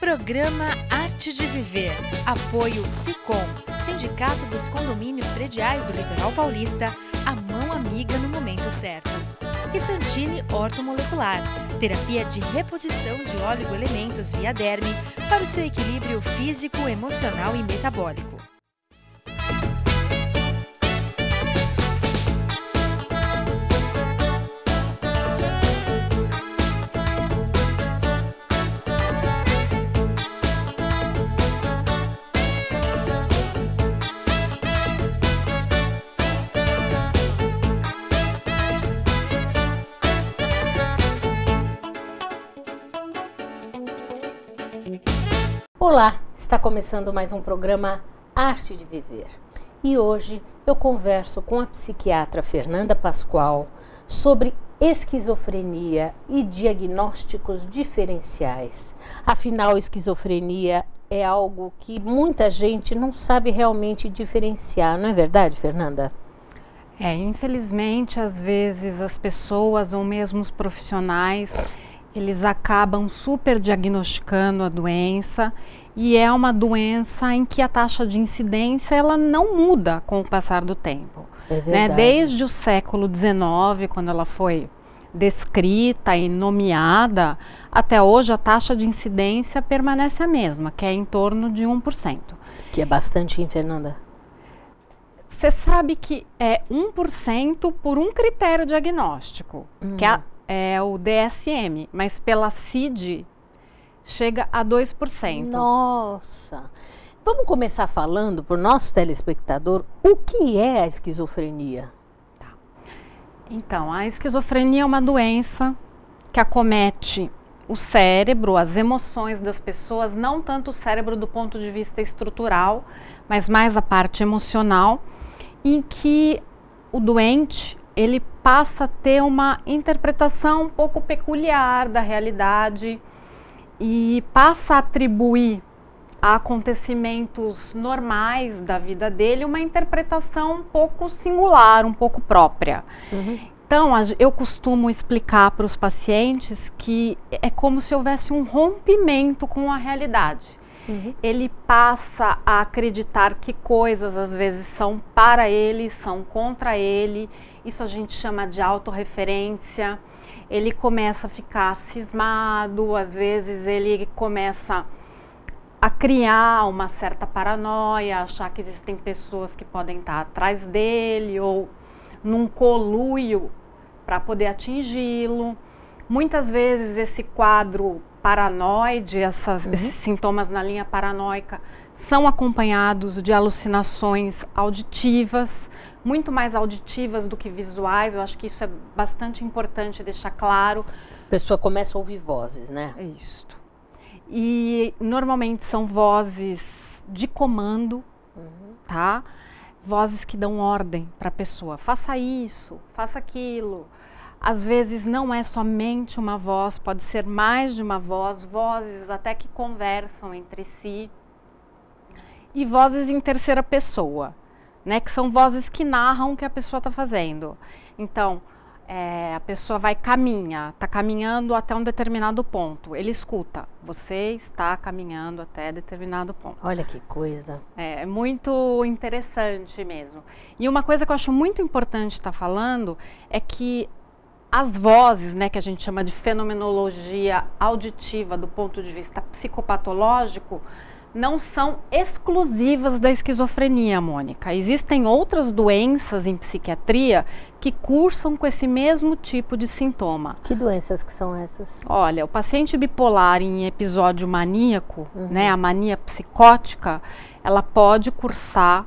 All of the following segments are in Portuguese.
Programa Arte de Viver. Apoio Sicom, Sindicato dos Condomínios Prediais do Litoral Paulista, a mão amiga no momento certo. E Santini Ortomolecular, terapia de reposição de oligoelementos via derme para o seu equilíbrio físico, emocional e metabólico. Olá, está começando mais um programa Arte de Viver. E hoje eu converso com a psiquiatra Fernanda Pascoal sobre esquizofrenia e diagnósticos diferenciais. Afinal, esquizofrenia é algo que muita gente não sabe realmente diferenciar, não é verdade, Fernanda? Infelizmente, às vezes as pessoas ou mesmo os profissionais, eles acabam superdiagnosticando a doença, e é uma doença em que a taxa de incidência ela não muda com o passar do tempo. É verdade. Desde o século XIX, quando ela foi descrita e nomeada, até hoje a taxa de incidência permanece a mesma, que é em torno de 1%. Que é bastante, hein, Fernanda? Você sabe que é 1% por um critério diagnóstico, que é o DSM, mas pela CID chega a 2%. Nossa! Vamos começar falando para o nosso telespectador o que é a esquizofrenia. Então, a esquizofrenia é uma doença que acomete o cérebro, as emoções das pessoas, não tanto o cérebro do ponto de vista estrutural, mas mais a parte emocional, em que o doente ele passa a ter uma interpretação um pouco peculiar da realidade e passa a atribuir a acontecimentos normais da vida dele uma interpretação um pouco singular, um pouco própria. Então, eu costumo explicar para os pacientes que é como se houvesse um rompimento com a realidade. Ele passa a acreditar que coisas às vezes são para ele, são contra ele. Isso a gente chama de autorreferência. Ele começa a ficar cismado, às vezes ele começa a criar uma certa paranoia, achar que existem pessoas que podem estar atrás dele ou num conluio para poder atingi-lo. Muitas vezes esse quadro paranoide, esses sintomas na linha paranoica, são acompanhados de alucinações auditivas, muito mais auditivas do que visuais. Eu acho que isso é bastante importante deixar claro. A pessoa começa a ouvir vozes, né? É isso. E normalmente são vozes de comando, tá? Vozes que dão ordem para a pessoa. Faça isso, faça aquilo. Às vezes não é somente uma voz, pode ser mais de uma voz, vozes até que conversam entre si. E vozes em terceira pessoa, né, que são vozes que narram o que a pessoa está fazendo. Então, a pessoa está caminhando até um determinado ponto. Ele escuta, você está caminhando até determinado ponto. Olha que coisa. É muito interessante mesmo. E uma coisa que eu acho muito importante estar falando é que as vozes, né, que a gente chama de fenomenologia auditiva do ponto de vista psicopatológico, não são exclusivas da esquizofrenia, Mônica. Existem outras doenças em psiquiatria que cursam com esse mesmo tipo de sintoma. Que doenças que são essas? Olha, o paciente bipolar em episódio maníaco, né, a mania psicótica, ela pode cursar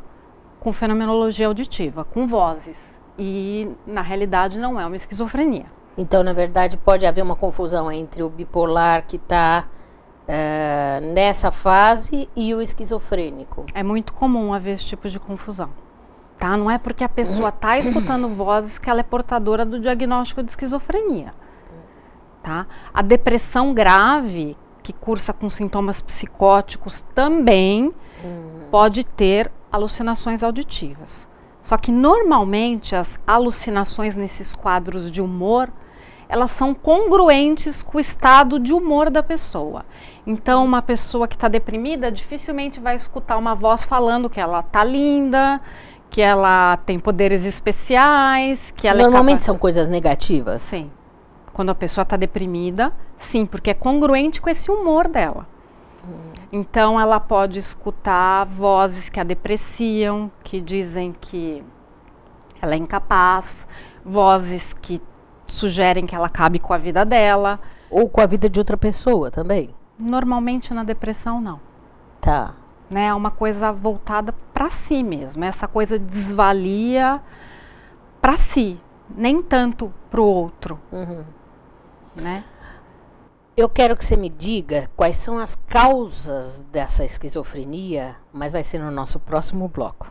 com fenomenologia auditiva, com vozes. E, na realidade, não é uma esquizofrenia. Então, na verdade, pode haver uma confusão entre o bipolar que está nessa fase e o esquizofrênico. É muito comum haver esse tipo de confusão, tá? Não é porque a pessoa está escutando vozes que ela é portadora do diagnóstico de esquizofrenia, tá? A depressão grave, que cursa com sintomas psicóticos, também pode ter alucinações auditivas. Só que, normalmente, as alucinações nesses quadros de humor, elas são congruentes com o estado de humor da pessoa. Então, uma pessoa que está deprimida dificilmente vai escutar uma voz falando que ela está linda, que ela tem poderes especiais, que ela Normalmente são coisas negativas? Sim. Quando a pessoa está deprimida, sim, porque é congruente com esse humor dela. Então, ela pode escutar vozes que a depreciam, que dizem que ela é incapaz, vozes que sugerem que ela acabe com a vida dela. Ou com a vida de outra pessoa também? Normalmente na depressão, não. Tá. Né? É uma coisa voltada para si mesmo. Essa coisa desvalia para si, nem tanto para o outro. Né? Eu quero que você me diga quais são as causas dessa esquizofrenia, mas vai ser no nosso próximo bloco.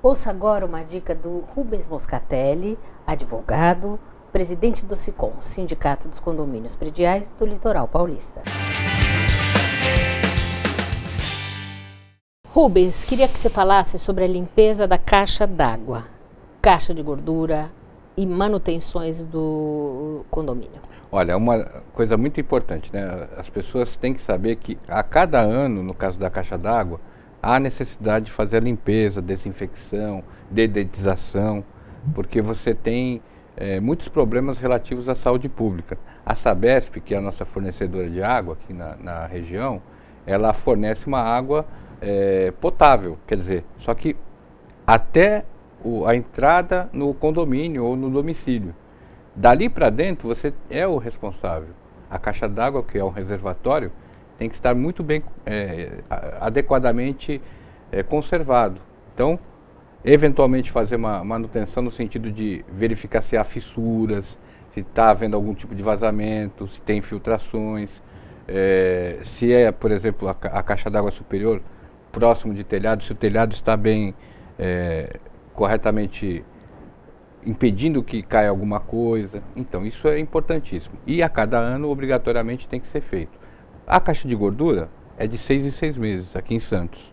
Ouça agora uma dica do Rubens Moscatelli, advogado, presidente do SICOM, Sindicato dos Condomínios Prediais do Litoral Paulista. Rubens, queria que você falasse sobre a limpeza da caixa d'água, caixa de gordura e manutenções do condomínio. Olha, uma coisa muito importante, né? As pessoas têm que saber que a cada ano, no caso da caixa d'água, há necessidade de fazer a limpeza, desinfecção, dedetização, porque você tem muitos problemas relativos à saúde pública. A Sabesp, que é a nossa fornecedora de água aqui na região, ela fornece uma água potável, quer dizer, só que até a entrada no condomínio ou no domicílio. Dali para dentro você é o responsável. A caixa d'água, que é um reservatório, tem que estar muito bem, adequadamente conservado. Então, eventualmente fazer uma manutenção no sentido de verificar se há fissuras, se está havendo algum tipo de vazamento, se tem infiltrações, se é, por exemplo, a caixa d'água superior próximo de telhado, se o telhado está bem, corretamente impedindo que caia alguma coisa. Então, isso é importantíssimo. E a cada ano, obrigatoriamente, tem que ser feito. A caixa de gordura é de 6 em 6 meses, aqui em Santos.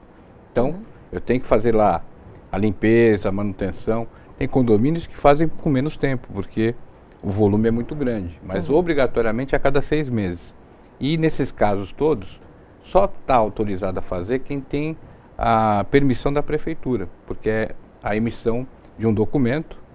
Então, eu tenho que fazer lá a limpeza, a manutenção. Tem condomínios que fazem com menos tempo, porque o volume é muito grande. Mas, obrigatoriamente, a cada 6 meses. E, nesses casos todos, só está autorizado a fazer quem tem a permissão da prefeitura, porque é a emissão de um documento,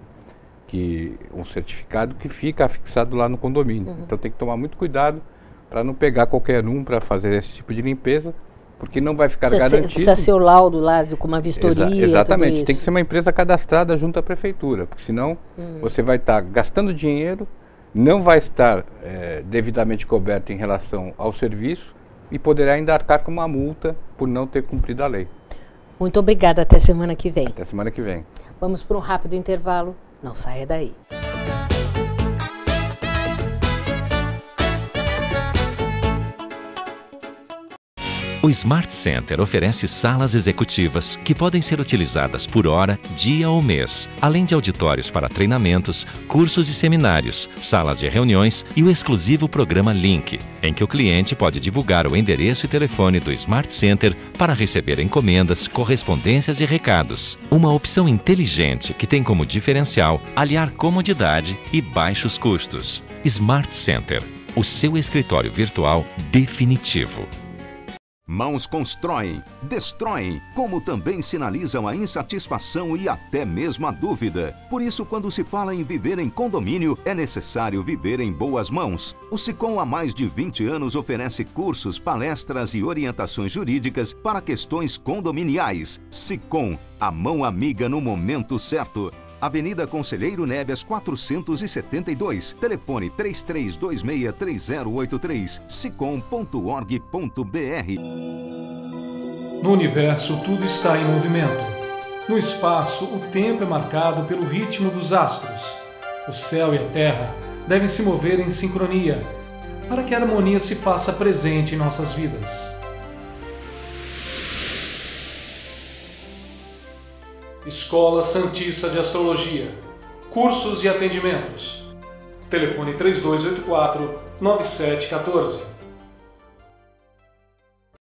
um certificado que fica afixado lá no condomínio. Então tem que tomar muito cuidado para não pegar qualquer um para fazer esse tipo de limpeza, porque não vai ficar garantido. Precisa ser o laudo lá com uma vistoria. Exatamente, tudo tem que ser uma empresa cadastrada junto à prefeitura, porque senão você vai estar gastando dinheiro, não vai estar devidamente coberto em relação ao serviço e poderá ainda arcar com uma multa por não ter cumprido a lei. Muito obrigada, até semana que vem. Até semana que vem. Vamos para um rápido intervalo. Não saia daí. O Smart Center oferece salas executivas que podem ser utilizadas por hora, dia ou mês, além de auditórios para treinamentos, cursos e seminários, salas de reuniões e o exclusivo programa Link, em que o cliente pode divulgar o endereço e telefone do Smart Center para receber encomendas, correspondências e recados. Uma opção inteligente que tem como diferencial aliar comodidade e baixos custos. Smart Center, o seu escritório virtual definitivo. Mãos constroem, destroem, como também sinalizam a insatisfação e até mesmo a dúvida. Por isso, quando se fala em viver em condomínio, é necessário viver em boas mãos. O SICOM há mais de 20 anos oferece cursos, palestras e orientações jurídicas para questões condominiais. SICOM, a mão amiga no momento certo. Avenida Conselheiro Neves 472, telefone 33263083, sicom.org.br. No universo, tudo está em movimento. No espaço, o tempo é marcado pelo ritmo dos astros. O céu e a terra devem se mover em sincronia, para que a harmonia se faça presente em nossas vidas. Escola Santista de Astrologia. Cursos e atendimentos. Telefone 3284-9714.